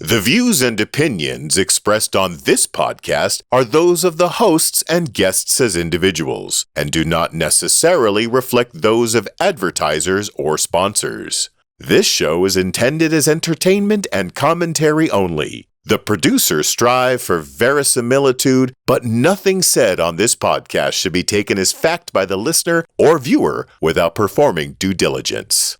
The views and opinions expressed on this podcast are those of the hosts and guests as individuals, and do not necessarily reflect those of advertisers or sponsors. This show is intended as entertainment and commentary only. The producers strive for verisimilitude, but nothing said on this podcast should be taken as fact by the listener or viewer without performing due diligence.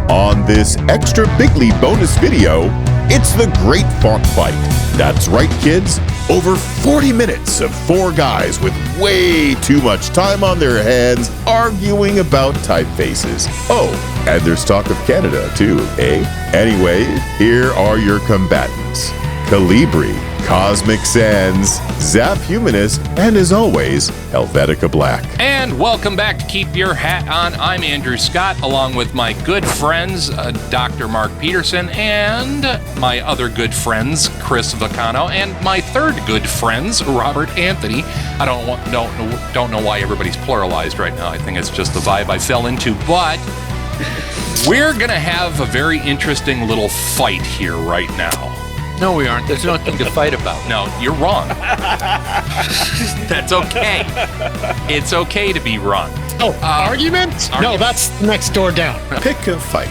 On this extra bigly bonus video, it's the Great Font Fight. That's right, kids. Over 40 minutes of four guys with way too much time on their hands arguing about typefaces. Oh, and there's talk of Canada too, eh? Anyway, here are your combatants. Calibri, Cosmic Sands, Zap Humanist, and as always, Helvetica Black. And welcome back to Keep Your Hat On. I'm Andrew Scott, along with my good friends, Dr. Mark Peterson, and my other good friends, Chris Vacano, and my third good friends, Robert Anthony. I don't know why everybody's pluralized right now. I think it's just the vibe I fell into, but we're going to have a very interesting little fight here right now. No, we aren't. There's nothing to fight about. No, you're wrong. That's okay. It's okay to be wrong. Argument? No, that's next door down. Pick a fight.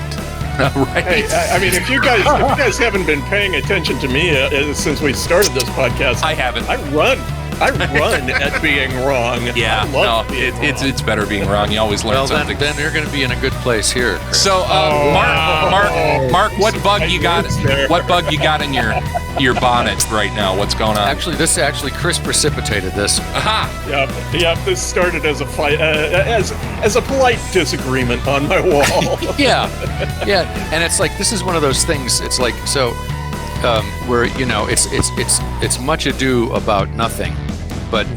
Right. Hey, I mean, if you guys haven't been paying attention to me since we started this podcast, I haven't. I run at being wrong. Yeah, it's better being wrong. You always learn something. Then you're going to be in a good place here, Chris. So, Mark, what bug you got? What bug you got in your bonnet right now? What's going on? Actually, Chris precipitated this. Aha! Yep. This started as a fight, as a polite disagreement on my wall. Yeah, and it's like this is one of those things. It's like where it's much ado about nothing, but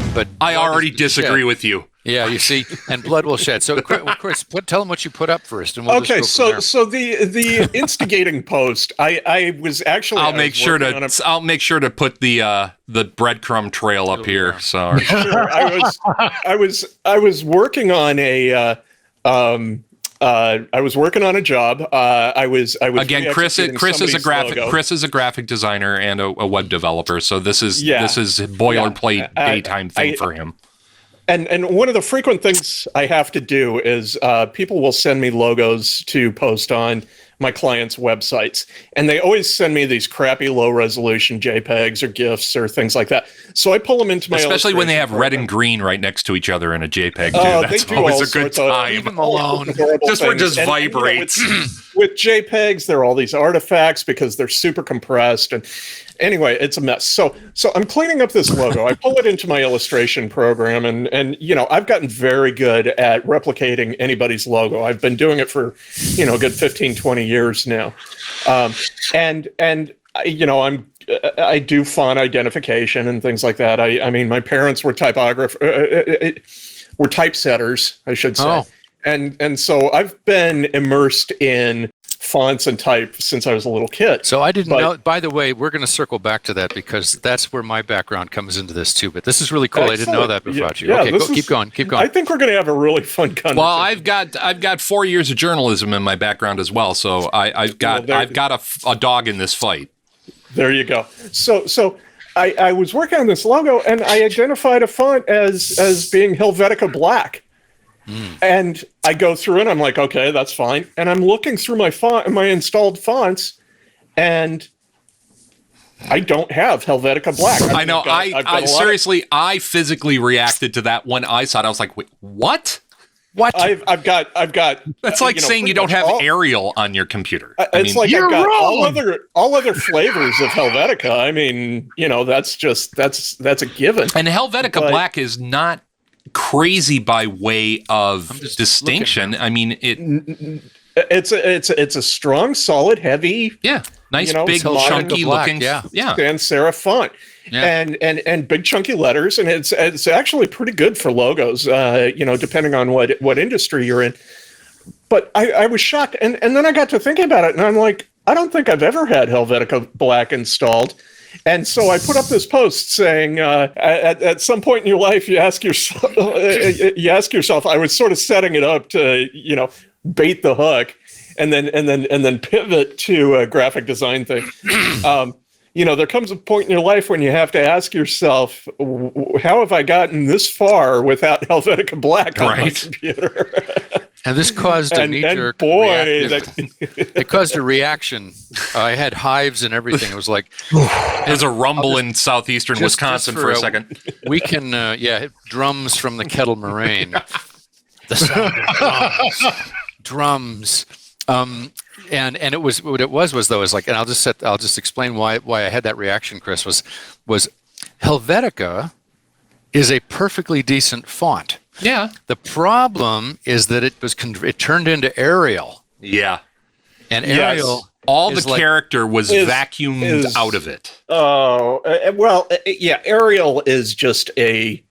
I already disagree with you. Yeah, you see, and blood will shed. So, Chris, tell them what you put up first, and we'll okay. Just go from so the instigating post, I was actually. I'll make sure to put the breadcrumb trail up here. So sure, I was working on a I was working on a job. I was again. Chris is a graphic designer and a web developer. So this is boilerplate daytime thing for him. And one of the frequent things I have to do is people will send me logos to post on my clients' websites, and they always send me these crappy low-resolution JPEGs or GIFs or things like that. So I pull them into my especially when they have red and green right next to each other in a JPEG. That's always a good time. Leave them alone. Just vibrates. With JPEGs, there are all these artifacts because they're super compressed, and anyway, it's a mess. So I'm cleaning up this logo. I pull it into my illustration program, and I've gotten very good at replicating anybody's logo. I've been doing it for a good 15, 20 years now. And I do font identification and things like that. I mean, my parents were typesetters, I should say. Oh. And so I've been immersed in fonts and type since I was a little kid. So I didn't know. By the way, we're going to circle back to that because that's where my background comes into this too. But this is really cool. Excellent. I didn't know that before. Keep going. I think we're going to have a really fun conversation. Well, I've got 4 years of journalism in my background as well, so I've got a dog in this fight. There you go. So I was working on this logo and I identified a font as being Helvetica Black. And I go through it. I'm like, okay, that's fine. And I'm looking through my installed fonts, and I don't have Helvetica Black. I know. I physically reacted to that when I saw it. I was like, wait, what? What? I've got. That's like saying you don't have Arial on your computer. I've got all other flavors of Helvetica. I mean, that's a given. And Helvetica Black is not crazy by way of distinction. I mean, it's a strong, solid, heavy, nice, big, chunky looking, sans serif font. and big chunky letters, and it's actually pretty good for logos, depending on what industry you're in. But I was shocked, and then I got to thinking about it, and I'm like, I don't think I've ever had Helvetica Black installed. And so I put up this post saying, at some point in your life, you ask yourself, I was sort of setting it up to, bait the hook, and then pivot to a graphic design thing. There comes a point in your life when you have to ask yourself, how have I gotten this far without Helvetica Black on my computer? And this caused a knee-jerk reaction. It caused a reaction. I had hives and everything. It was like... There's a rumble in southeastern Wisconsin for a second. We can, drums from the kettle moraine. The sound of drums. And it was what it was though, is like, and I'll just explain why I had that reaction, Chris, was Helvetica is a perfectly decent font. Yeah. The problem is that it turned into Arial. Yeah. And Arial, all the character was vacuumed out of it. Oh, Arial is just a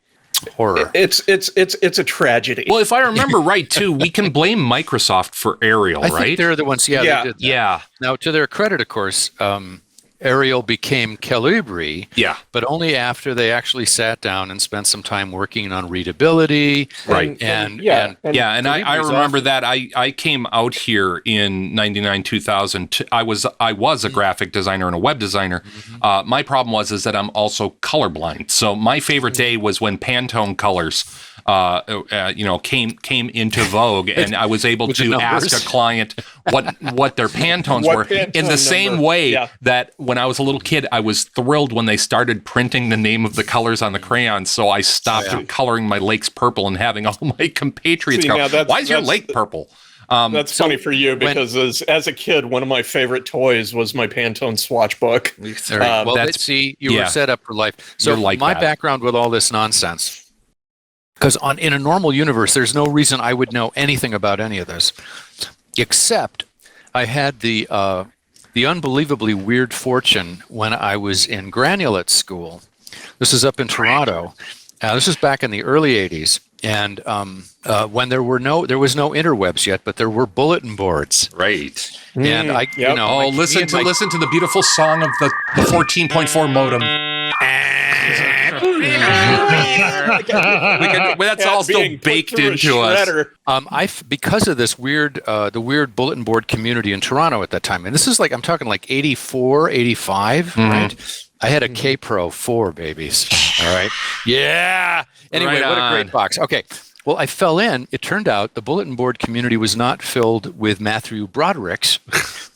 horror. It's a tragedy. Well, if I remember right, too, we can blame Microsoft for Arial, right? I think they're the ones. Yeah, they did that. Yeah. Now, to their credit, of course, Arial became Calibri, but only after they actually sat down and spent some time working on readability. Right. And I remember that. I came out here in 99, 2000. I was a graphic designer and a web designer. Mm-hmm. My problem was that I'm also colorblind. So my favorite day was when Pantone colors came into vogue, and I was able to ask a client what their Pantones were in the same way that when I was a little kid, I was thrilled when they started printing the name of the colors on the crayons. So I stopped coloring my lakes purple and having all my compatriots go, why is your lake purple? That's funny for you because as a kid, one of my favorite toys was my Pantone swatch book. You were set up for life. So my background with all this nonsense, because in a normal universe, there's no reason I would know anything about any of this, except I had the unbelievably weird fortune when I was in granulate school. This is up in Toronto. This is back in the early 80s, and when there was no interwebs yet, but there were bulletin boards. Right. And listen to the beautiful song of the 14.4 modem. That's all still baked into us. Because of this weird, the weird bulletin board community in Toronto at that time, and this is I'm talking 84, 85, right? I had a K-Pro 4, babies. All right. Yeah. Anyway, what a great box. Okay. Well, I fell in. It turned out the bulletin board community was not filled with Matthew Brodericks,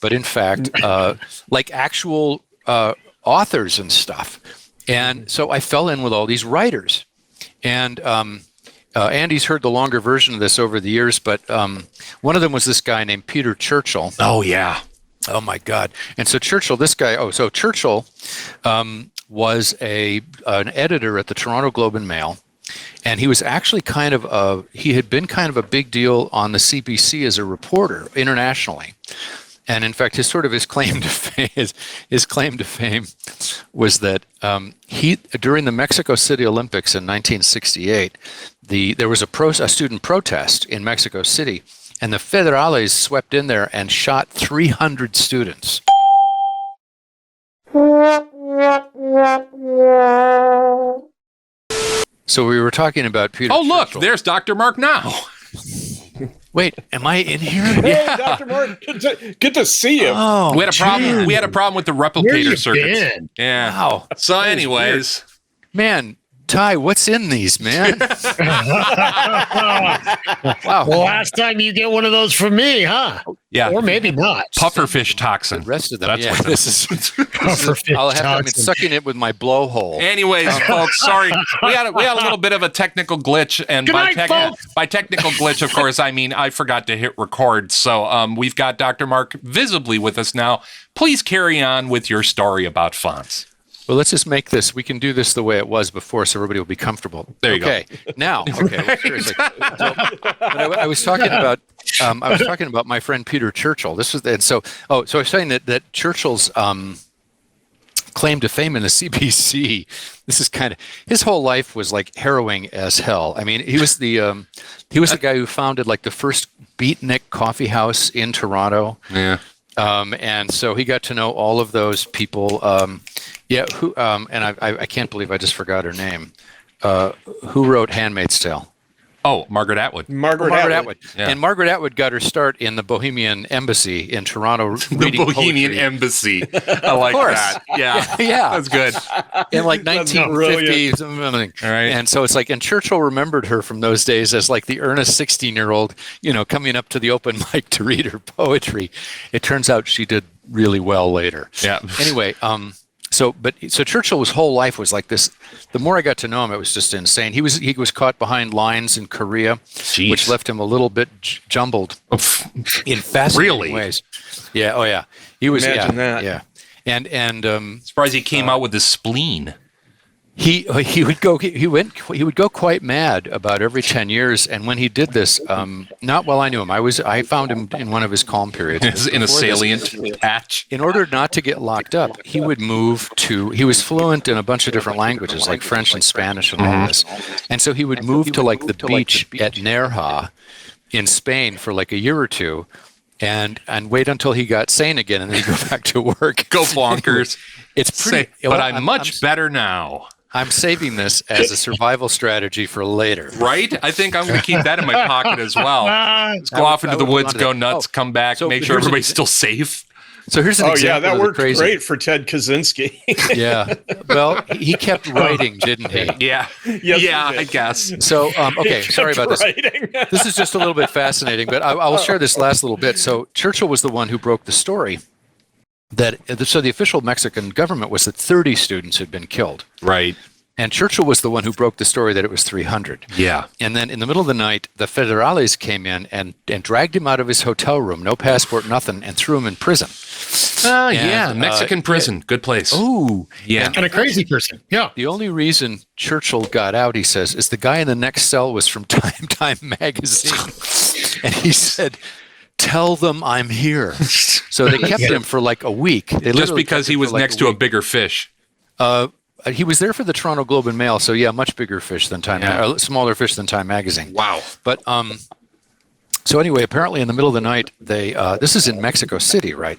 but in fact, actual authors and stuff. And so I fell in with all these writers. And Andy's heard the longer version of this over the years, but one of them was this guy named Peter Churchill. Oh, yeah. Oh, my God. And so Churchill was an editor at the Toronto Globe and Mail. And he was actually he had been kind of a big deal on the CBC as a reporter internationally. And in fact, his claim to fame was that during the Mexico City Olympics in 1968, there was a student protest in Mexico City, and the Federales swept in there and shot 300 students. So we were talking about Peter. Oh, look, Churchill. There's Dr. Mark now. Wait, am I in here? Hey, Dr. Mark, good to see you. Oh, we had a problem with the replicator circuits. Been? Yeah. Wow. So, anyways, man, Ty, what's in these, man? Wow. The last time you get one of those from me, huh? Yeah. Or maybe not. Pufferfish toxin. The rest of them. That's what this is. Pufferfish I've been sucking it with my blowhole. Anyways, folks, sorry. We had a little bit of a technical glitch, and by technical glitch, of course, I mean I forgot to hit record. So we've got Dr. Mark visibly with us now. Please carry on with your story about fonts. Well, let's just make this. We can do this the way it was before, so everybody will be comfortable. There you go. Now, well, seriously. I was talking about my friend Peter Churchill. So I was saying that Churchill's claim to fame in the CBC. This is kind of his whole life was like harrowing as hell. I mean, he was the guy who founded like the first beatnik coffee house in Toronto. Yeah. And so he got to know all of those people. And I can't believe I just forgot her name. Who wrote *Handmaid's Tale*? Oh, Margaret Atwood. Margaret Atwood. Yeah. And Margaret Atwood got her start in the Bohemian Embassy in Toronto. The Bohemian Embassy. I like that. Yeah. Yeah. That's good. In like 1950 something. All right. And so it's like, and Churchill remembered her from those days as like the earnest 16-year-old, coming up to the open mic to read her poetry. It turns out she did really well later. Yeah. Anyway, so Churchill's whole life was like this. The more I got to know him, it was just insane. He was caught behind lines in Korea, Jeez. which left him a little bit jumbled in fascinating ways. Yeah. Oh yeah. He was. Imagine that. Yeah. And Surprised he came out with the spleen. He would go quite mad about every 10 years, and when he did this, not while I knew him, I found him in one of his calm periods In a salient patch. In order not to get locked up, he would move to. He was fluent in a bunch of different languages, like French and Spanish and all this, and so he would move to like the beach at Nerja in Spain for like a year or two, and wait until he got sane again, and then he'd go back to work. Go bonkers. It's pretty. But I'm much better now. I'm saving this as a survival strategy for later. Right? I think I'm going to keep that in my pocket as well. Let's go off into the woods, go nuts, come back, make sure everybody's still safe. So here's an example. That worked crazy. great for Ted Kaczynski. Yeah. Well, he kept writing, didn't he? Yeah. Yes, yeah, he did. I guess. So, okay, sorry about this. This is just a little bit fascinating, but I will share this last little bit. So Churchill was the one who broke the story. So the official Mexican government was that 30 students had been killed. Right. And Churchill was the one who broke the story that it was 300. Yeah. And then in the middle of the night, the federales came in and dragged him out of his hotel room, no passport, nothing, and threw him in prison. Yeah, Mexican prison. Good place. Oh, yeah. And a crazy person. Yeah. The only reason Churchill got out, he says, is the guy in the next cell was from Time magazine. And he said, "Tell them I'm here." So they kept him for like a week. Just because he was next to a bigger fish. He was there for the Toronto Globe and Mail, so yeah, much bigger fish than smaller fish than Time magazine. Wow. But so anyway, apparently in the middle of the night, they this is in Mexico City, right?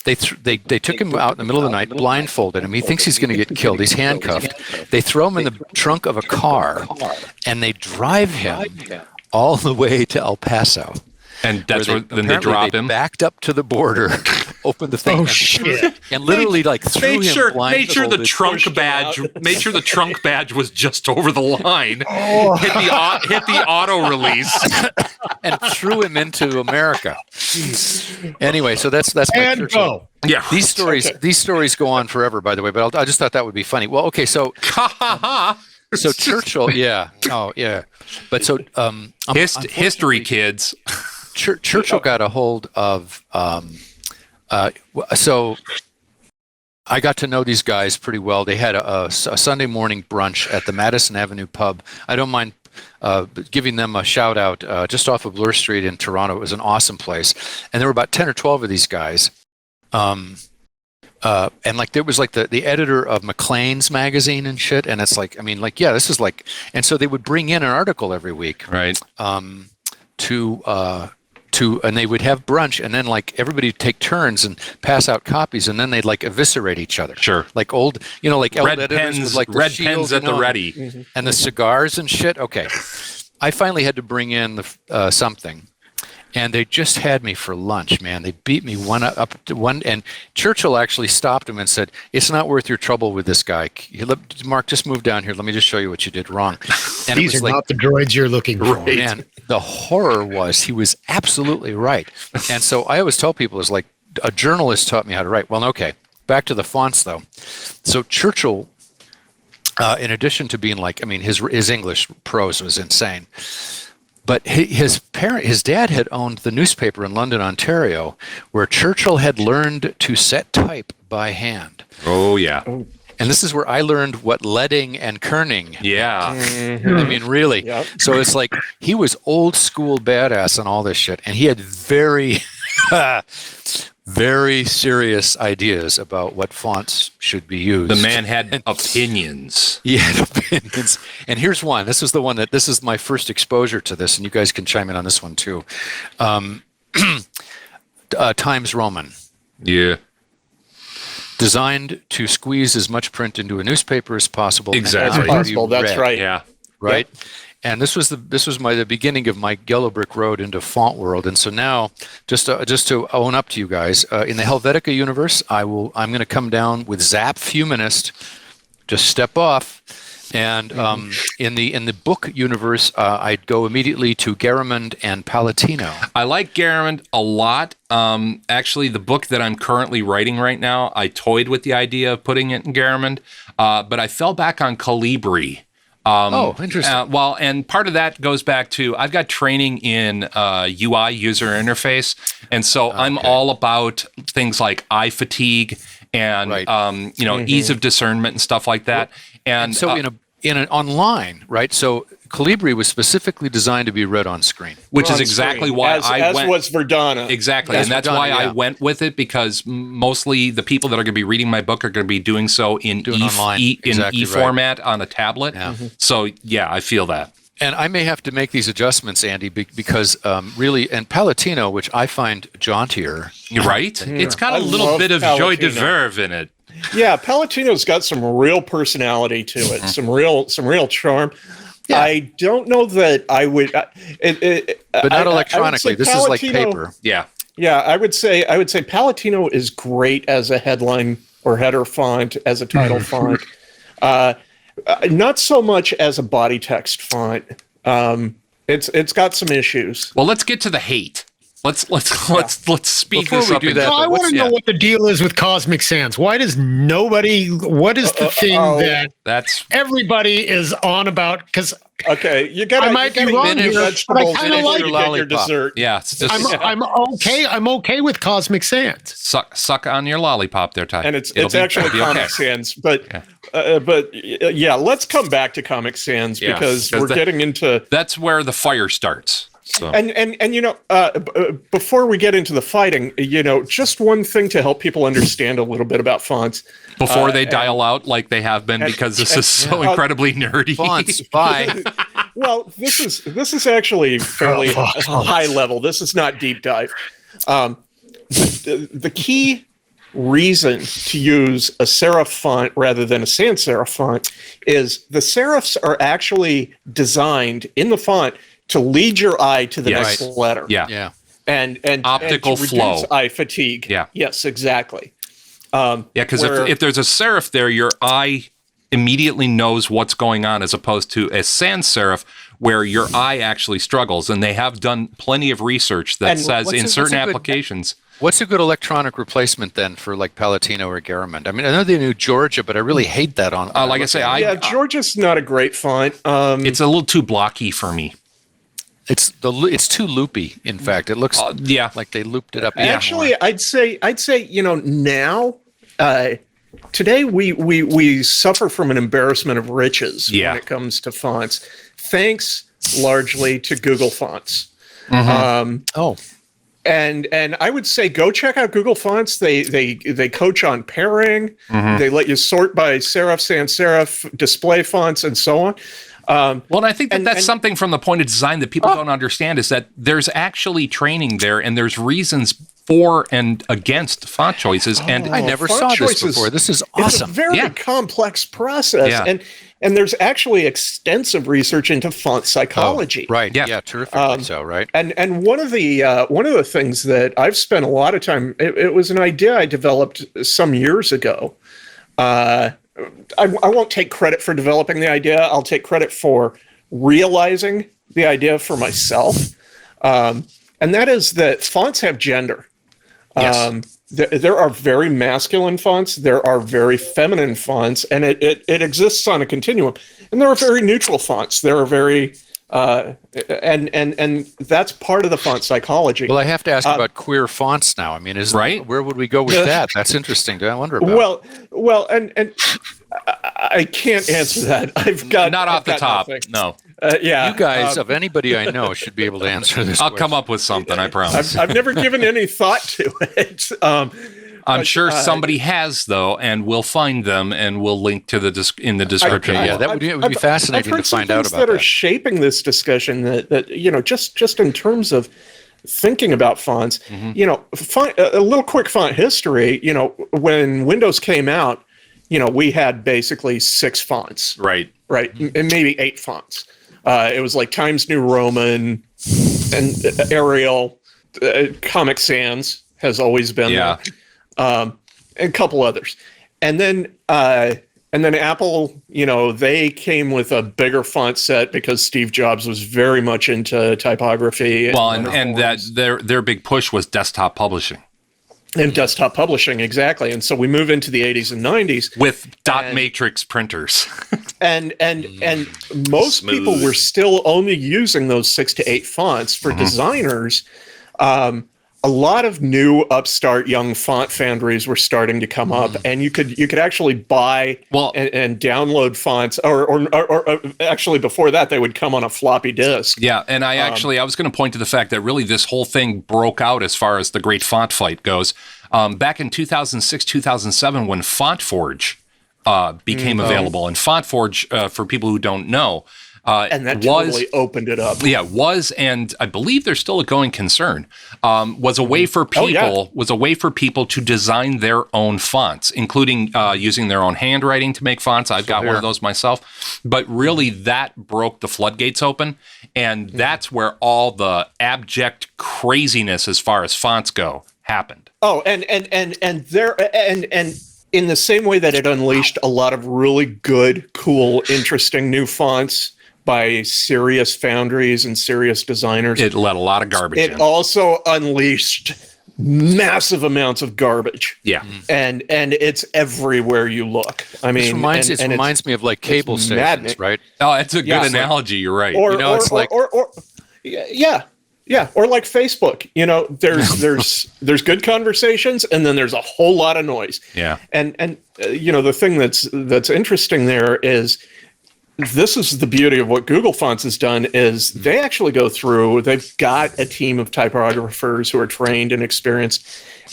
They took him out in the middle of the night, blindfolded him. He thinks he's going to get killed. He's handcuffed. They throw him in the trunk of a car, and they drive him all the way to El Paso. And that's where then they drop him. Backed up to the border, opened the thing, and literally like threw him blindfolded. Made sure the trunk badge was just over the line. Hit the auto release, and threw him into America. Anyway, so that's my and go. Yeah, these stories go on forever. By the way, but I just thought that would be funny. Well, okay, so Churchill, but so history kids. Churchill got a hold of, so I got to know these guys pretty well. They had a Sunday morning brunch at the Madison Avenue pub. I don't mind giving them a shout out just off of Bloor Street in Toronto. It was an awesome place. And there were about 10 or 12 of these guys. And like there was like the editor of Maclean's magazine and shit. And it's like, I mean, like, yeah, this is like, and so they would bring in an article every week. Right. And they would have brunch, and then like everybody would take turns and pass out copies, and then they'd like eviscerate each other. Sure. Like old, like red editors pens, with like red shield, pens at the ready, and the cigars and shit. Okay, I finally had to bring in the something, and they just had me for lunch, man. They beat me up to one, and Churchill actually stopped him and said, "It's not worth your trouble with this guy. Mark, just move down here. Let me just show you what you did wrong." And these are not the droids you're looking for. Right. Man, the horror was he was absolutely right. And so I always tell people, it's like a journalist taught me how to write. Well, okay, back to the fonts though. So Churchill, in addition to being like, I mean, his English prose was insane. But his dad had owned the newspaper in London, Ontario, where Churchill had learned to set type by hand. Oh, yeah. And this is where I learned what leading and kerning. Yeah. Mm-hmm. I mean, really. Yep. So it's like he was old school badass and all this shit. And he had very very serious ideas about what fonts should be used. The man had opinions. He had opinions. And here's one. This is my first exposure to this, and you guys can chime in on this one too. Times Roman. Yeah. Designed to squeeze as much print into a newspaper as possible. Exactly. As possible. That's right. Yeah. Right. Yep. And this was the beginning of my yellow brick road into font world. And so now, just to own up to you guys, in the Helvetica universe, I'm going to come down with Zap Fuminist, just step off, and in the book universe, I'd go immediately to Garamond and Palatino. I like Garamond a lot. Actually, the book that I'm currently writing right now, I toyed with the idea of putting it in Garamond, but I fell back on Calibri. Interesting. Well, and part of that goes back to I've got training in UI, user interface, and so I'm all about things like eye fatigue and ease of discernment and stuff like that. And so in an online, right? So Calibri was specifically designed to be read on screen, which is exactly why as was Verdana. Exactly, and that's why I went with it, because mostly the people that are going to be reading my book are going to be doing so in E format on a tablet. Yeah. So yeah, I feel that. And I may have to make these adjustments, Andy, because really, and Palatino, which I find jauntier. Right? It's got a little bit of joie de vivre in it. Yeah, Palatino's got some real personality to it, some real charm. Yeah. I don't know that I would, but not electronically. This is like paper. Yeah, yeah. I would say Palatino is great as a headline or header font, as a title font. Not so much as a body text font. It's got some issues. Well, let's get to the hate. Let's speed Before this we up. do that, I want to know what the deal is with Cosmic Sans. Why does nobody? What is the thing that's everybody is on about? Because okay, you got. I might be wrong here, but I kind of like your dessert. Yeah, it's just, I'm okay. I'm okay with Cosmic Sans. Suck on your lollipop there, Ty. And it's actually Comic Sans, but yeah, let's come back to Comic Sans because we're getting into. That's where the fire starts. So. And before we get into the fighting, just one thing to help people understand a little bit about fonts before they dial out like they have been, because this is so incredibly nerdy. Fonts, bye. Well, this is actually fairly high level. This is not deep dive. The key reason to use a serif font rather than a sans serif font is the serifs are actually designed in the font to lead your eye to the next letter. Yeah. And optical and to flow. reduce eye fatigue. Yeah. Yes, exactly. Because if there's a serif there, your eye immediately knows what's going on, as opposed to a sans serif where your eye actually struggles. And they have done plenty of research that says in certain applications. What's a good electronic replacement then for like Palatino or Garamond? I mean, I know they knew Georgia, but I really hate that on. Like I say, Georgia's not a great font. It's a little too blocky for me. It's too loopy. In fact, it looks like they looped it up. Actually, I'd say now today we suffer from an embarrassment of riches when it comes to fonts, thanks largely to Google Fonts. Mm-hmm. And I would say go check out Google Fonts. They coach on pairing. Mm-hmm. They let you sort by serif, sans serif, display fonts, and so on. Well, and I think that's something from the point of design that people don't understand, is that there's actually training there, and there's reasons for and against font choices. And I never saw this before. This is awesome. It's a very complex process, and there's actually extensive research into font psychology. Right? Yeah, terrific. Right. And one of the things that I've spent a lot of time. It was an idea I developed some years ago. I won't take credit for developing the idea. I'll take credit for realizing the idea for myself. And that is that fonts have gender. Yes. There are very masculine fonts. There are very feminine fonts, and it exists on a continuum. And there are very neutral fonts. There are very and that's part of the font psychology. Well, I have to ask about queer fonts now. I mean, where would we go with that? That's interesting to wonder about. Well, and I can't answer that. I've got not off the top. Nothing. No. Yeah. You guys, of anybody I know, should be able to answer this. I'll come up with something, I promise. I've never given any thought to it. I'm sure somebody has, though, and we'll find them and we'll link to in the description. Yeah, that would be fascinating to find out about that are shaping this discussion that just in terms of thinking about fonts, a little quick font history, when Windows came out, we had basically 6 fonts. Right, and maybe 8 fonts. It was like Times New Roman and Arial, Comic Sans has always been there. And a couple others. And then Apple, they came with a bigger font set because Steve Jobs was very much into typography. Well, and that their big push was desktop publishing. And desktop publishing, exactly. And so we move into the 80s and 90s with dot matrix printers. and most people were still only using those 6 to 8 fonts. For designers, a lot of new upstart young font foundries were starting to come up, and you could actually buy and download fonts, or actually before that they would come on a floppy disk. Yeah, and I was going to point to the fact that really this whole thing broke out as far as the great font fight goes back in 2006, 2007 when FontForge became available, and FontForge, for people who don't know. And that totally opened it up. Yeah, and I believe there's still a going concern. Was a way for people to design their own fonts, including using their own handwriting to make fonts. I've got one of those myself. But really, that broke the floodgates open, and that's where all the abject craziness as far as fonts go happened. Oh, and in the same way that it unleashed a lot of really good, cool, interesting new fonts by serious foundries and serious designers. It let a lot of garbage in. It also unleashed massive amounts of garbage. Yeah. And it's everywhere you look. I mean, it reminds me of like cable stations, maddening. right? Oh, it's a good analogy. You're right. Or like Facebook. There's good conversations, and then there's a whole lot of noise. Yeah. And the thing that's interesting there is, this is the beauty of what Google Fonts has done is they actually go through, they've got a team of typographers who are trained and experienced,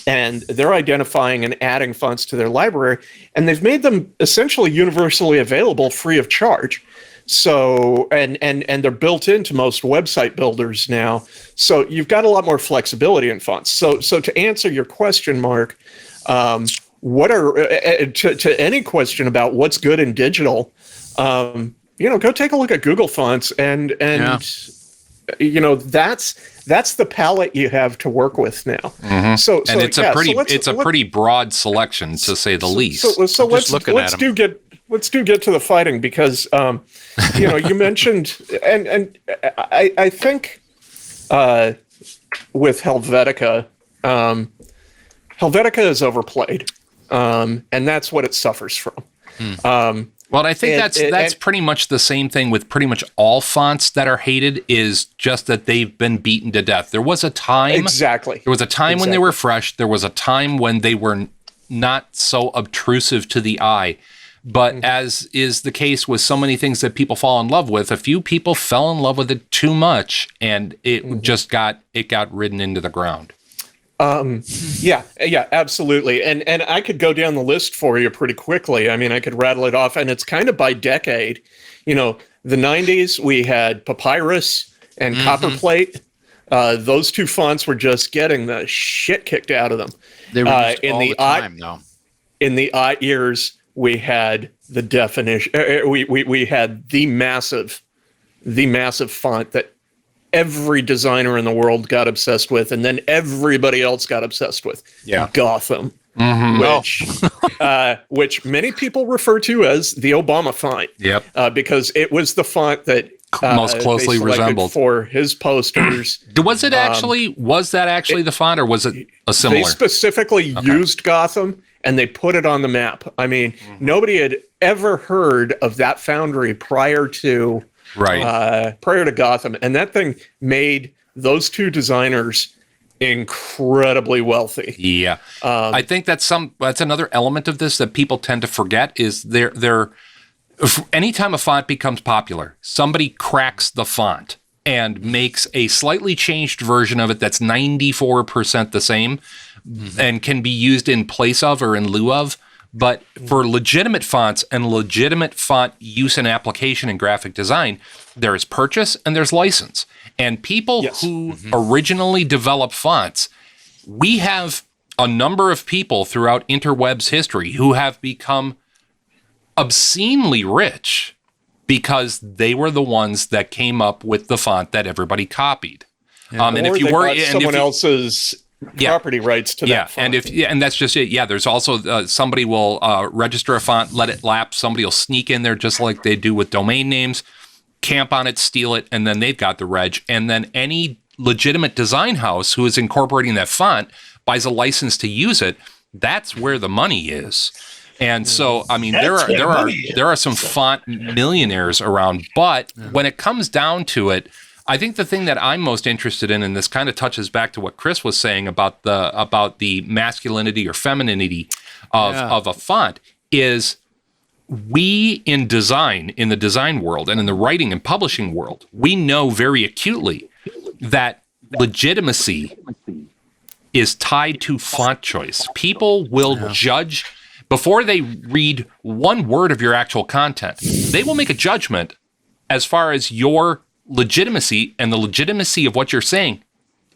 and they're identifying and adding fonts to their library, and they've made them essentially universally available free of charge. So, and they're built into most website builders now. So you've got a lot more flexibility in fonts. So to answer your question, Mark, what are, to any question about what's good in digital, go take a look at Google Fonts, and that's the palette you have to work with now. Mm-hmm. So it's a pretty broad selection, to say the least. So let's get to the fighting, because you mentioned, and I think with Helvetica, Helvetica is overplayed, and that's what it suffers from. Well, I think that's pretty much the same thing with pretty much all fonts that are hated, is just that they've been beaten to death. There was a time. Exactly. There was a time when they were fresh. There was a time when they were not so obtrusive to the eye. But as is the case with so many things that people fall in love with, a few people fell in love with it too much, and it just got ridden into the ground. Yeah, absolutely. And I could go down the list for you pretty quickly. I mean, I could rattle it off, and it's kind of by decade. The 90s, we had Papyrus and Copperplate. Those two fonts were just getting the shit kicked out of them. They were all the time, though. In the odd years, we had the definition. We had the massive font that every designer in the world got obsessed with, and then everybody else got obsessed with. Yeah. Gotham, which many people refer to as the Obama font. Yep. Because it was the font that most closely resembled for his posters. Was that actually the font, or was it a similar? They specifically used Gotham, and they put it on the map. I mean, nobody had ever heard of that foundry prior to Gotham, and that thing made those two designers incredibly wealthy. Yeah, I think that's another element of this that people tend to forget, is they're anytime a font becomes popular, somebody cracks the font and makes a slightly changed version of it that's 94% the same and can be used in place of or in lieu of. But for legitimate fonts and legitimate font use and application in graphic design, there is purchase and there's license. And people who originally develop fonts, we have a number of people throughout interwebs history who have become obscenely rich because they were the ones that came up with the font that everybody copied. And if you were someone else's property rights to that font. And that's just it. Yeah, there's also somebody will register a font, let it lapse. Somebody will sneak in there just like they do with domain names, camp on it, steal it, and then they've got the reg. And then any legitimate design house who is incorporating that font buys a license to use it. That's where the money is. And so, I mean, there are some font millionaires around, but when it comes down to it, I think the thing that I'm most interested in, and this kind of touches back to what Chris was saying about the masculinity or femininity of a font, is we in design, in the design world and in the writing and publishing world, we know very acutely that legitimacy is tied to font choice. People will judge before they read one word of your actual content. They will make a judgment as far as your legitimacy and the legitimacy of what you're saying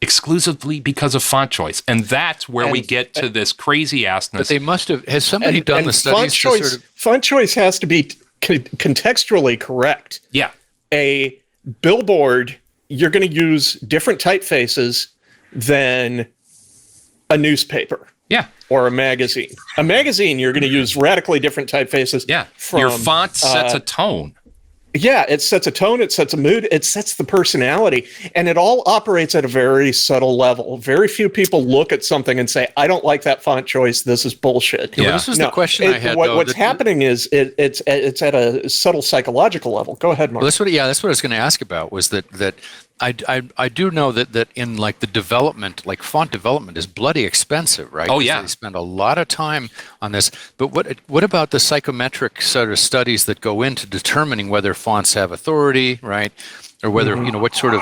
exclusively because of font choice. And that's where we get to this crazy assness. But they must have, has somebody done the studies? Font choice has to be contextually correct. Yeah. A billboard, you're going to use different typefaces than a newspaper. Yeah. Or a magazine. A magazine, you're going to use radically different typefaces. Yeah. Your font sets a tone. Yeah, it sets a tone, it sets a mood, it sets the personality, and it all operates at a very subtle level. Very few people look at something and say, I don't like that font choice, this is bullshit. Yeah. This was the question I had. What's happening is it's at a subtle psychological level. Go ahead, Mark. Well, that's what I was going to ask about, was that I do know that in like the development, like font development is bloody expensive, right? Oh yeah, they spend a lot of time on this. But what about the psychometric sort of studies that go into determining whether fonts have authority, right? Or whether what sort of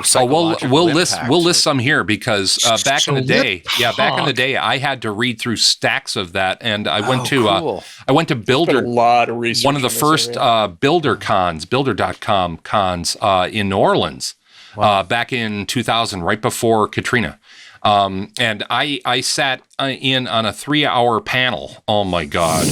psychological we'll list some here because back in the day, I had to read through stacks of that, and I went to Builder, a lot of research, one of the first Builder.com cons in New Orleans. Back in 2000, right before Katrina. And I sat in on a 3-hour panel. Oh my God,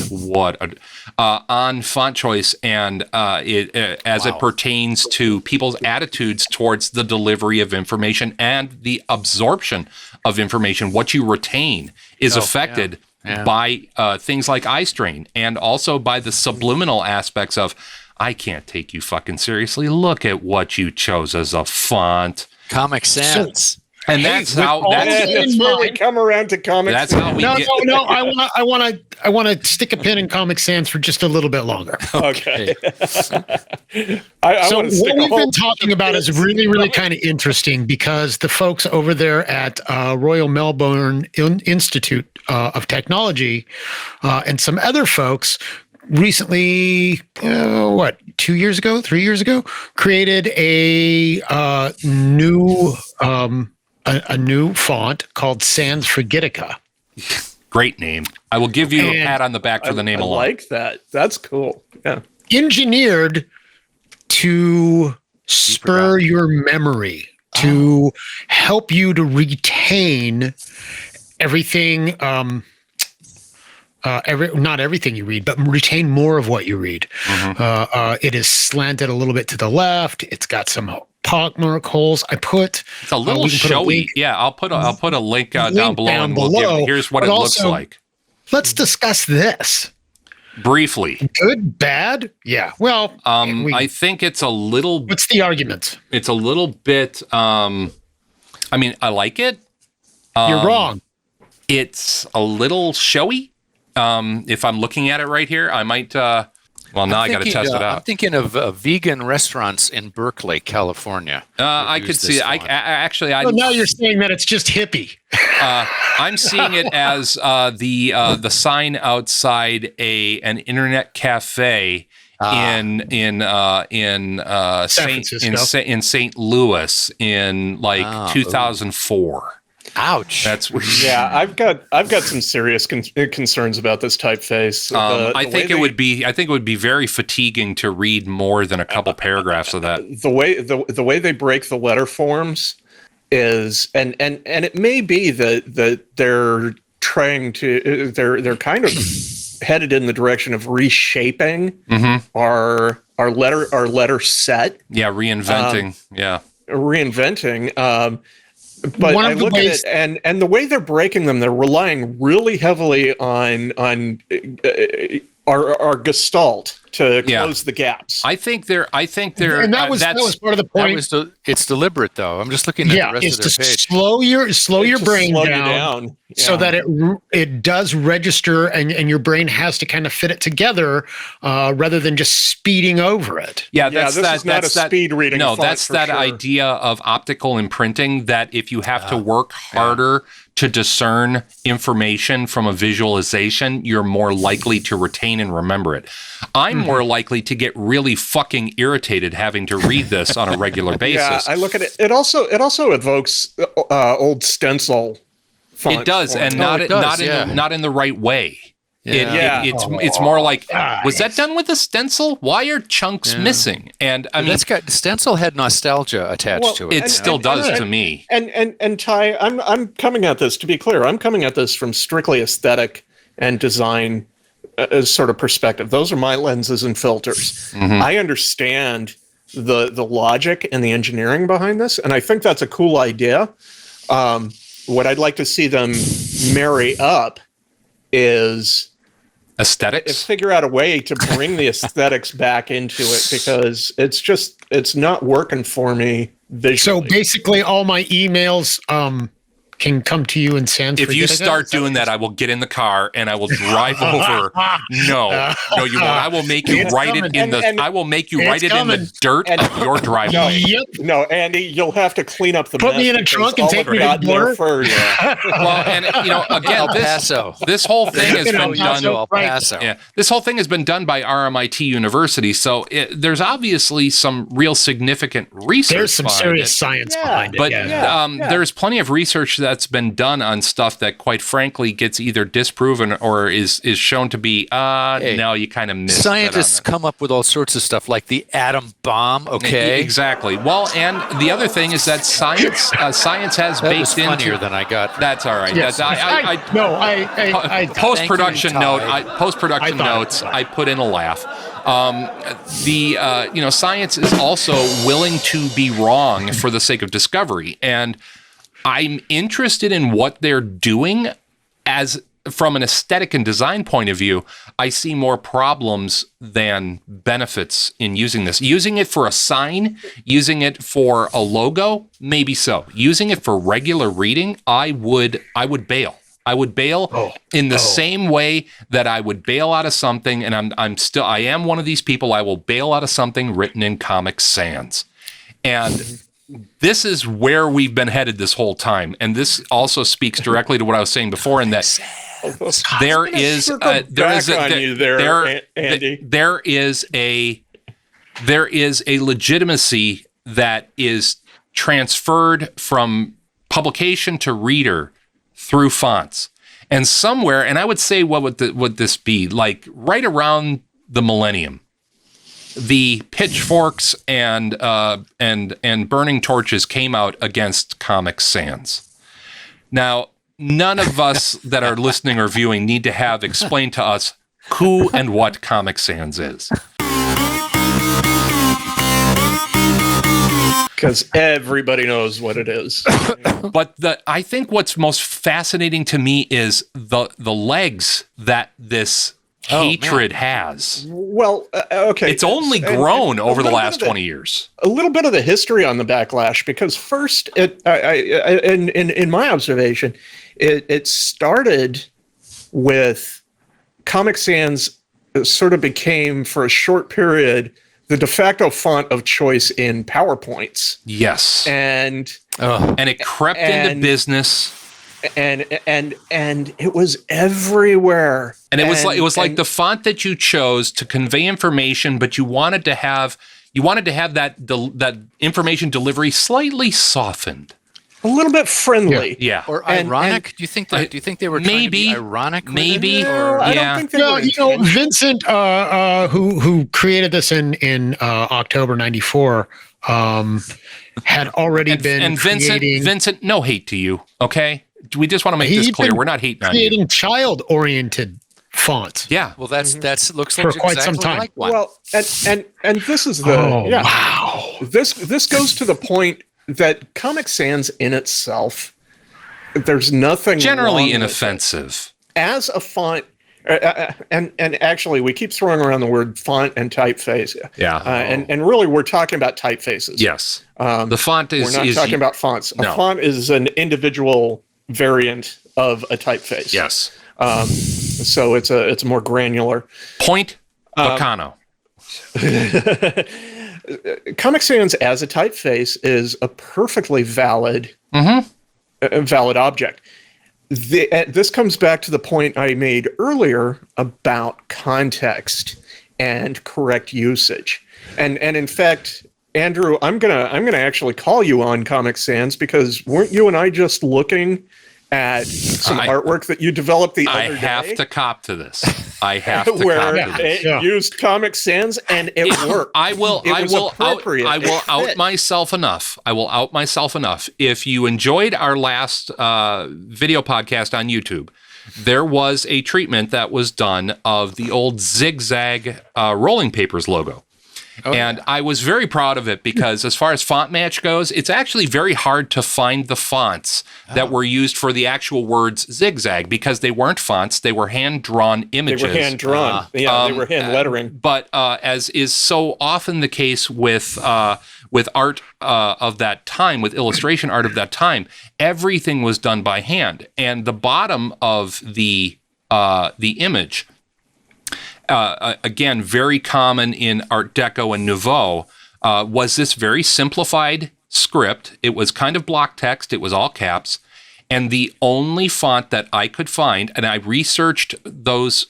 on font choice and it pertains to people's attitudes towards the delivery of information and the absorption of information. What you retain is affected by things like eye strain and also by the subliminal aspects of, I can't take you fucking seriously. Look at what you chose as a font. Comic Sans. And that's where we come around to Comic Sans. That's how we No. I want to stick a pin in Comic Sans for just a little bit longer. Okay. So what we've been talking about is really, really kind of interesting because the folks over there at Royal Melbourne Institute of Technology and some other folks recently, 3 years ago, created a new font called Sans Fregitica. Great name. I will give you a pat on the back for the name alone. I like that. That's cool. Yeah. Engineered to spur your memory, to help you to retain everything. Not everything you read, but retain more of what you read. It is slanted a little bit to the left. It's got some pockmark holes. It's a little showy. I'll put a link down below. Here's what it looks like. Let's discuss this briefly. Good, bad? Yeah. Well, I think it's a little. What's the argument? It's a little bit. I mean, I like it. You're wrong. It's a little showy. If I'm looking at it right here, I might. Now I got to test it out. I'm thinking of vegan restaurants in Berkeley, California. I could see it. Now you're saying that it's just hippie. I'm seeing it as the sign outside an internet cafe St. Louis in like 2004. Ouch. That's yeah. I've got some serious concerns about this typeface. I think it would be very fatiguing to read more than a couple paragraphs of that. The way they break the letter forms is, and it may be that they're trying to they're kind of headed in the direction of reshaping our letter set. Yeah, reinventing. Reinventing. But I look at it, and the way they're breaking them, they're relying really heavily on our gestalt to close the gaps. I think they're, and that was part of the point. It's deliberate, though. I'm just looking at the rest of their page. Slow your brain down. Yeah. So that it does register, and your brain has to kind of fit it together, rather than just speeding over it. Yeah, this is not a speed reading. No, that's that idea of optical imprinting. That if you have to work harder to discern information from a visualization, you're more likely to retain and remember it. I'm more likely to get really fucking irritated having to read this on a regular basis. Yeah, I look at it. It also evokes old stencil. It does, and not in the right way. It's more like, was that done with a stencil? Why are chunks missing? And I mean, stencil had nostalgia attached to it. It still does to me. And Ty, I'm coming at this, to be clear, I'm coming at this from strictly aesthetic and design sort of perspective. Those are my lenses and filters. I understand the logic and the engineering behind this, and I think that's a cool idea. What I'd like to see them marry up is aesthetics. Figure out a way to bring the aesthetics back into it, because it's not working for me visually. So basically, all my emails can come to you in Sanskrit. If you start doing that, I will get in the car and I will drive over. No, you won't. I will make you write it in the. I will make you write it in the dirt of your driveway. No, Andy, you'll have to clean up the mess. Put me in a trunk and take me to the border. Well, and again, this whole thing has been done. Yeah, this whole thing has been done by RMIT University. So there's obviously some real significant research. There's some serious science behind it. But there's plenty of research that's been done on stuff that, quite frankly, gets either disproven or is shown to be no, you kind of missed. Scientists come up with all sorts of stuff like the atom bomb. Okay, exactly. Well, and the other thing is that science has baked into. Funnier than I got. That's all right. Yes. I post-production notes. I put in a laugh. Science is also willing to be wrong for the sake of discovery, and I'm interested in what they're doing. As from an aesthetic and design point of view, I see more problems than benefits in using this. Using it for a sign, using it for a logo, maybe so. Using it for regular reading, I would bail. I would bail in the same way that I would bail out of something, and I am one of these people. I will bail out of something written in Comic Sans. And this is where we've been headed this whole time. And this also speaks directly to what I was saying before, in that there is a legitimacy that is transferred from publication to reader through fonts. And somewhere, and I would say, what would this be? Like right around the millennium, the pitchforks and burning torches came out against Comic Sans. Now, none of us that are listening or viewing need to have explained to us who and what Comic Sans is. Because everybody knows what it is. But I think what's most fascinating to me is the legs that this hatred has. Well, okay. It's only grown over the last 20 years. A little bit of the history on the backlash, because first, in my observation, it started with Comic Sans sort of became, for a short period, the de facto font of choice in PowerPoints. Yes. And it crept into business. and it was everywhere. And it was like the font that you chose to convey information, but you wanted to have that information delivery slightly softened, a little bit friendly, yeah, or ironic. Do you think they were trying to be ironic? Maybe, or I don't think they were Vincent, who created this in October '94, had already been and Vincent, no hate to you, okay? We just want to make this clear. We're not hating on you. Creating child-oriented fonts. Yeah, well, that's looks for like quite exactly some time. like one. Well, and this is the wow. This goes to the point that Comic Sans in itself, there's nothing generally wrong inoffensive as a font. And actually, we keep throwing around the word font and typeface. Yeah. And really, we're talking about typefaces. Yes. The font is. We're not talking about fonts. No. A font is an individual variant of a typeface. Yes. So it's a more granular. Point Bacano. Comic Sans as a typeface is a perfectly valid valid object. This comes back to the point I made earlier about context and correct usage. And in fact, Andrew, I'm gonna actually call you on Comic Sans, because weren't you and I just looking at some artwork that you developed the other day? I have to cop to this. I have to where cop to this. it used Comic Sans and it worked. I will out myself enough. I will out myself enough. If you enjoyed our last video podcast on YouTube, there was a treatment that was done of the old zigzag rolling papers logo. And I was very proud of it, because as far as font match goes, it's actually very hard to find the fonts that were used for the actual words zigzag, because they weren't fonts, they were hand-drawn images. They were hand-drawn. They were hand lettering. But as is so often the case with art of that time, with illustration art of that time, everything was done by hand. And the bottom of the image, again, very common in Art Deco and Nouveau, was this very simplified script. It was kind of block text. It was all caps. And the only font that I could find, and I researched those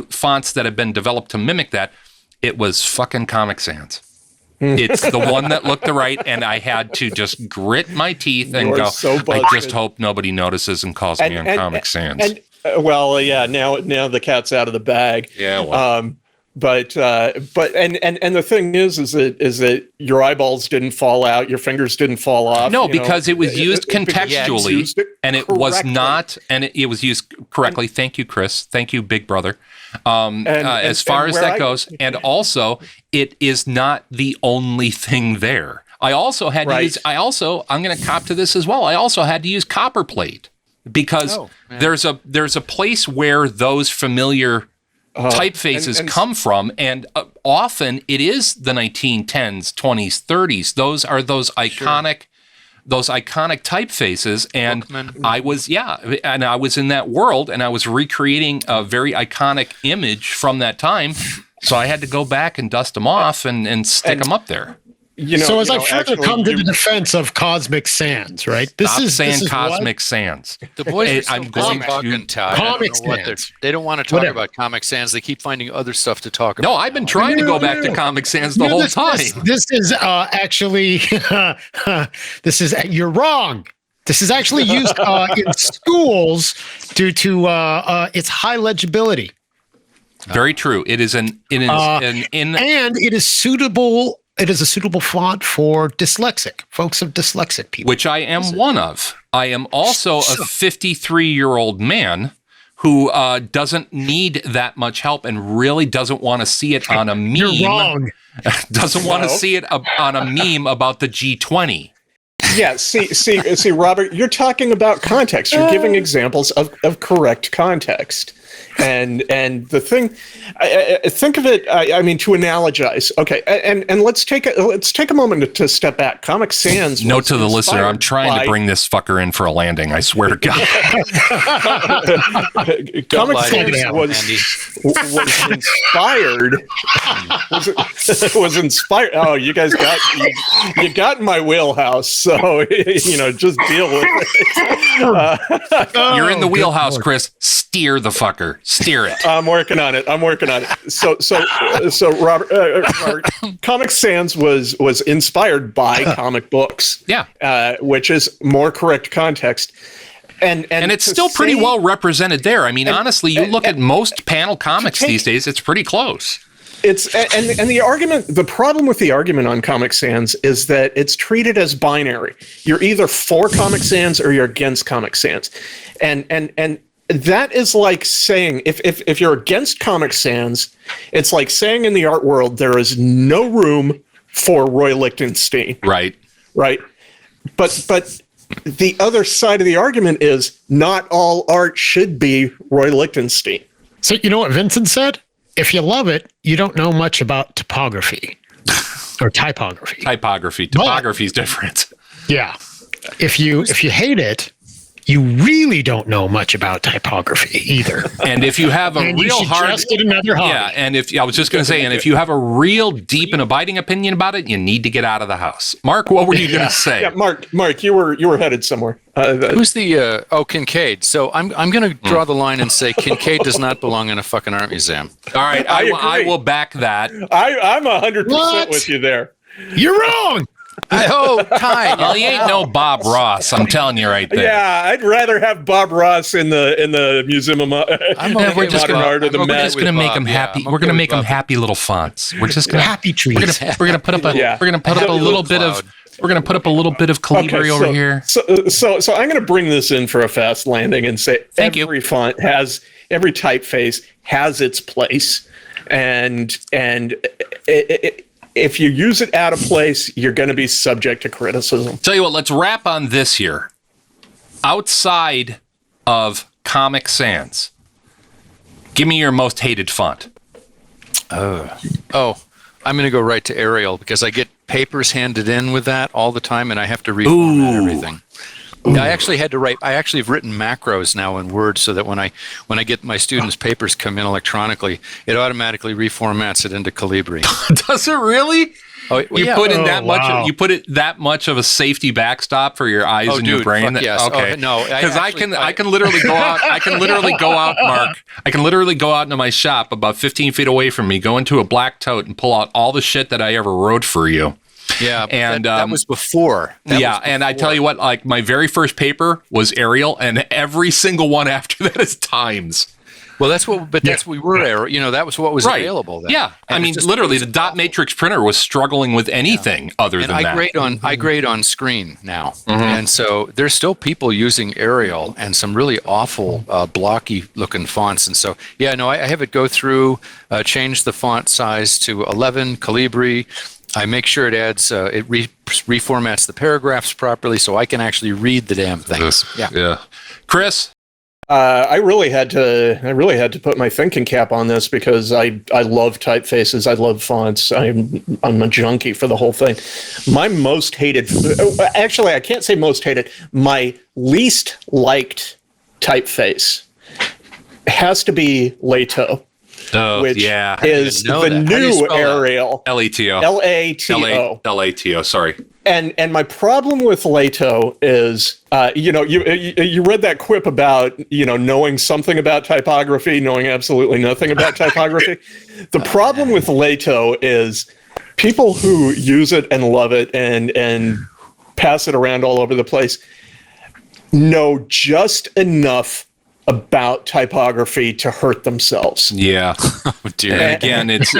fonts that have been developed to mimic that, it was fucking Comic Sans. It's the one that looked right, and I had to just grit my teeth and go, I just hope nobody notices and calls me on Comic Sans. Well, yeah. Now the cat's out of the bag. Yeah. Well. But the thing is that your eyeballs didn't fall out, your fingers didn't fall off. No, because it was used contextually, and it was not, and it was used correctly. Thank you, Chris. Thank you, Big Brother. As far as that goes, and also it is not the only thing there. I also had to use. I'm going to cop to this as well. I also had to use copperplate, because there's a place where those familiar typefaces come from, and often it is the 1910s, 20s, 30s. Those are those iconic typefaces, and I was in that world, and I was recreating a very iconic image from that time. So I had to go back and dust them off and stick them up there. So as I further come to the defense of Cosmic Sans, right? This is Cosmic Sans. The boys I'm going to Comic Sans. They don't want to talk about Comic Sans. They keep finding other stuff to talk about. No, I've been trying to go back to Comic Sans the whole time. This is actually you're wrong. This is actually used in schools due to its high legibility. Very true. It is and it is suitable. It is a suitable font for folks of dyslexic people. Which I am one of. I am also a 53-year-old man who doesn't need that much help and really doesn't want to see it on a meme. You're wrong. Doesn't want to see it on a meme about the G20. Yeah, see, Robert, you're talking about context. You're giving examples of correct context. And the thing, think of it. I mean, to analogize. Okay, and let's take a moment to step back. Comic Sans. Note to the listener: I'm trying to bring this fucker in for a landing. I swear to God. Comic Sans was inspired. Was inspired. Oh, you guys got in my wheelhouse. So just deal with it. You're in the wheelhouse, Chris. Steer the fucker. Steer it. I'm working on it. So Robert, Comic Sans was inspired by comic books. Yeah. Which is more correct context. And it's still pretty well represented there. I mean, honestly, you look at most panel comics these days, it's pretty close. And the argument, the problem with the argument on Comic Sans is that it's treated as binary. You're either for Comic Sans or you're against Comic Sans. And that is like saying, if you're against Comic Sans, it's like saying in the art world, there is no room for Roy Lichtenstein. Right. But the other side of the argument is not all art should be Roy Lichtenstein. So you know what Vincent said? If you love it, you don't know much about topography or typography. Topography is different. Yeah. If you hate it, you really don't know much about typography either. And if you have a real hard, just get another hobby. Yeah, and if if you have a real deep and abiding opinion about it, you need to get out of the house. Mark, what were you going to say? Yeah, Mark, you were headed somewhere. Who's the Kincaid? So I'm going to draw the line and say Kincaid does not belong in a fucking art museum. All right, I will back that. I'm 100% with you there. You're wrong. Ty. Well, he ain't no Bob Ross. I'm telling you right there. Yeah, I'd rather have Bob Ross in the Museum of we're just gonna make him happy. Yeah, we're gonna make him happy little fonts. We're just gonna happy trees. We're gonna put up a little bit of. We're gonna put up a little bit of Calibri over here. So I'm gonna bring this in for a fast landing and say every font has, every typeface has its place, and if you use it out of place, you're going to be subject to criticism. Tell you what, let's wrap on this here. Outside of Comic Sans, give me your most hated font. I'm going to go right to Arial because I get papers handed in with that all the time, and I have to reformat everything. I actually had to write. I actually have written macros now in Word so that when I get my students' papers come in electronically, it automatically reformats it into Calibri. Does it really? Oh, you put in that much. You put it that much of a safety backstop for your eyes and your brain. Yes. Okay. No, because I can literally go out. I can literally go out, Mark. I can literally go out into my shop about 15 feet away from me, go into a black tote, and pull out all the shit that I ever wrote for you. Yeah, and that was before. And I tell you what, like my very first paper was Arial, and every single one after that is Times. Well, that's what. But that's we were Arial. You know, that was what was available then. Yeah, and I mean, literally, the dot matrix printer was struggling with anything other than that. I grade on screen now, and so there's still people using Arial and some really awful blocky looking fonts. And so, I have it go through, change the font size to 11 Calibri. I make sure it adds, reformats the paragraphs properly so I can actually read the damn things. Yeah. Chris? I really had to put my thinking cap on this because I love typefaces. I love fonts. I'm a junkie for the whole thing. My most hated, actually, I can't say most hated. My least liked typeface has to be Lato. Which is the new Arial. L-A-T-O. L-A-T-O. L-A-T-O, sorry. And my problem with Lato is, you read that quip about, knowing something about typography, knowing absolutely nothing about typography. The problem with Lato is people who use it and love it and pass it around all over the place know just enough about typography to hurt themselves. Yeah. Oh, dear. And again, it's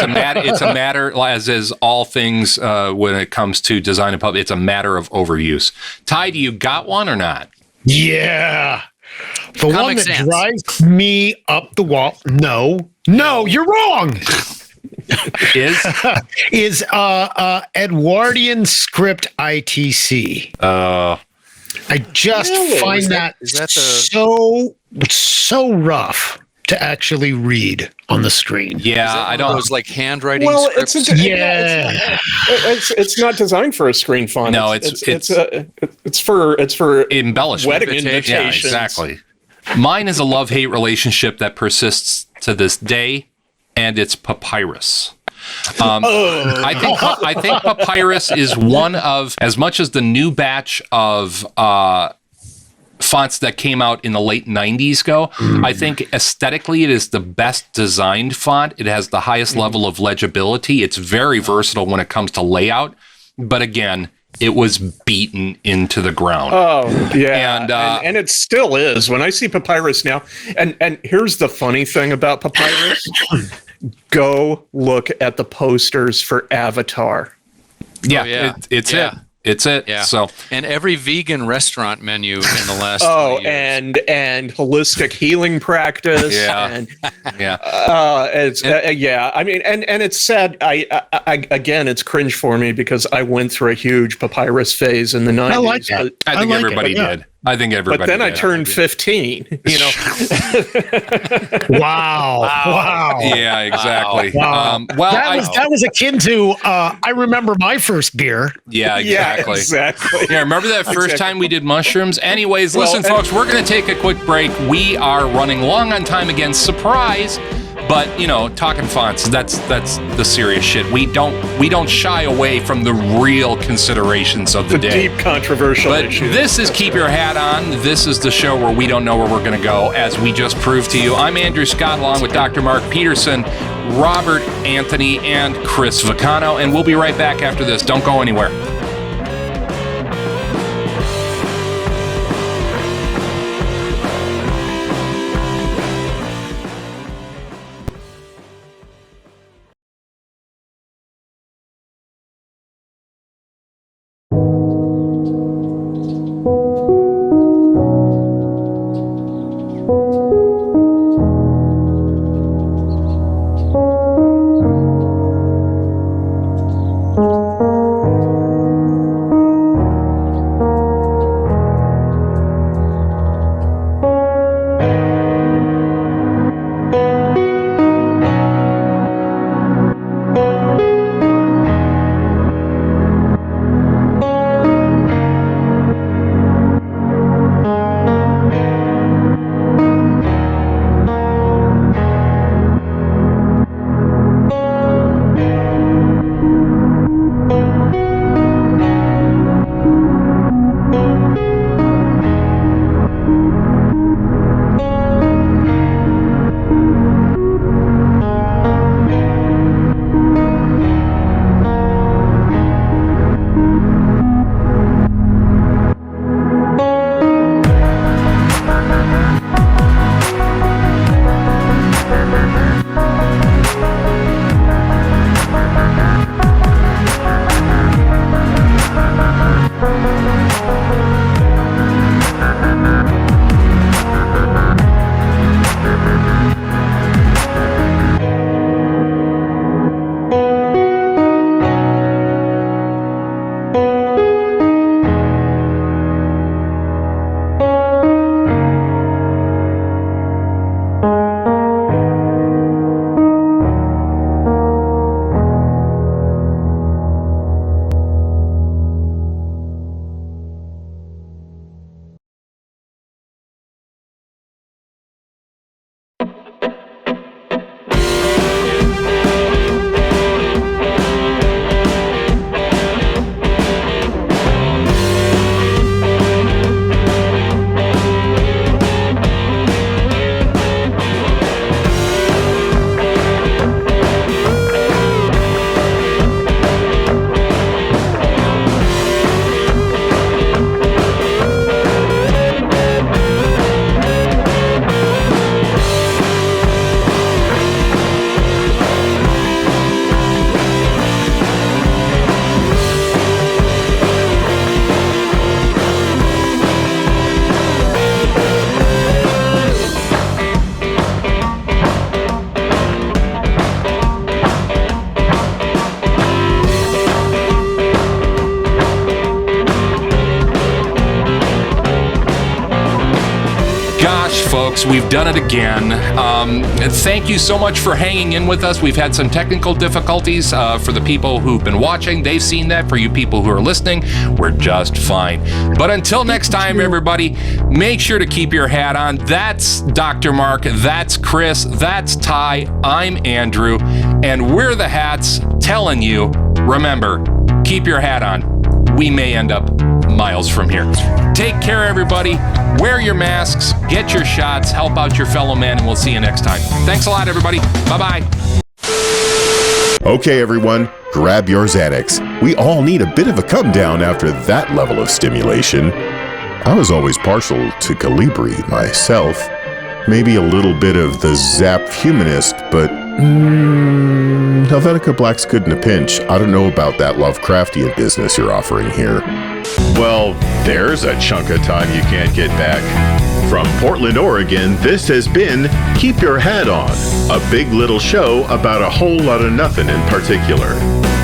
a matter, as is all things when it comes to design and public, it's a matter of overuse. Ty, do you got one or not? Yeah. The one that drives me up the wall. No, you're wrong. is Edwardian script ITC. I just find that so rough to actually read on the screen. Yeah, I don't. Those like handwriting Well, scripts. it's not designed for a screen font. No, it's for embellishment. wedding invitations. Yeah, exactly. Mine is a love-hate relationship that persists to this day, and it's papyrus. I think papyrus is one of, as much as the new batch of fonts that came out in the late 90s go, I think aesthetically it is the best designed font. It has the highest level of legibility. It's very versatile when it comes to layout, but again, it was beaten into the ground. Oh, yeah. And it still is. When I see papyrus now, and here's the funny thing about papyrus. Go look at the posters for Avatar. Yeah, it's it. It's it. Yeah. So, and every vegan restaurant menu in the last 20 years. and holistic healing practice. Yeah. And, yeah. I mean, and it's sad. I again, it's cringe for me because I went through a huge papyrus phase in the 90s. I like that. I think everybody did. I think everybody. But then did. I turned 15. You know. Wow. Yeah, exactly. Wow. That was akin to. I remember my first beer. Yeah, exactly. Yeah, exactly. Yeah, remember that first time we did mushrooms? Anyways, listen, folks, we're going to take a quick break. We are running long on time again. Surprise. But, talking fonts, that's the serious shit. We don't shy away from the real considerations of the day. Deep controversial issue. This is Keep Your Hat On. This is the show where we don't know where we're going to go, as we just proved to you. I'm Andrew Scott, along with Dr. Mark Peterson, Robert Anthony, and Chris Vacano, and we'll be right back after this. Don't go anywhere. folks. We've done it again. Thank you so much for hanging in with us. We've had some technical difficulties for the people who've been watching. They've seen that. For you people who are listening, we're just fine. But until next time, everybody, make sure to keep your hat on. That's Dr. Mark. That's Chris. That's Ty. I'm Andrew. And we're the hats telling you, remember, keep your hat on. We may end up miles from here. Take care, everybody. Wear your masks, get your shots, help out your fellow man, and we'll see you next time. Thanks a lot, everybody. Bye-bye. Okay, everyone, grab your Xanax. We all need a bit of a come down after that level of stimulation. I was always partial to Calibri myself. Maybe a little bit of the Zap Humanist, but Helvetica Black's good in a pinch. I don't know about that Lovecraftian business you're offering here. Well, there's a chunk of time you can't get back. From Portland, Oregon, this has been Keep Your Hat On, a big little show about a whole lot of nothing in particular.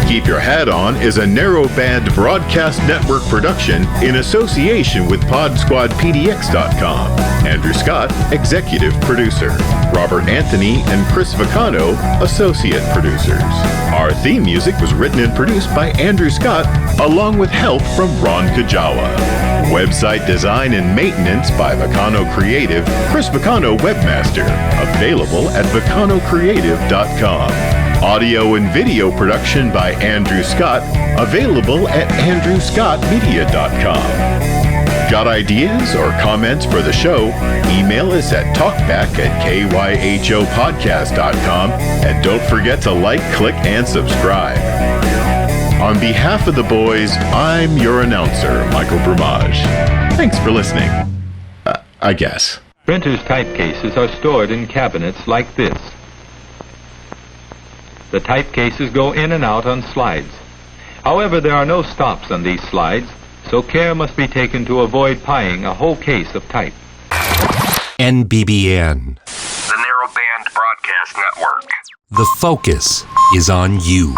Keep Your Hat On is a narrowband broadcast network production in association with PodSquadPDX.com. Andrew Scott, executive producer. Robert Anthony and Chris Vacano, associate producers. Our theme music was written and produced by Andrew Scott, along with help from Ron Kajawa. Website design and maintenance by Vacano Creative, Chris Vacano Webmaster. Available at VacanoCreative.com. Audio and video production by Andrew Scott, available at AndrewScottMedia.com. Got ideas or comments for the show? Email us at talkback@kyhopodcast.com, and don't forget to like, click, and subscribe. On behalf of the boys, I'm your announcer, Michael Brumage. Thanks for listening. I guess. Printers' typecases are stored in cabinets like this. The typecases go in and out on slides. However, there are no stops on these slides, so care must be taken to avoid pieing a whole case of type. NBBN. The Narrowband Broadcast Network. The focus is on you.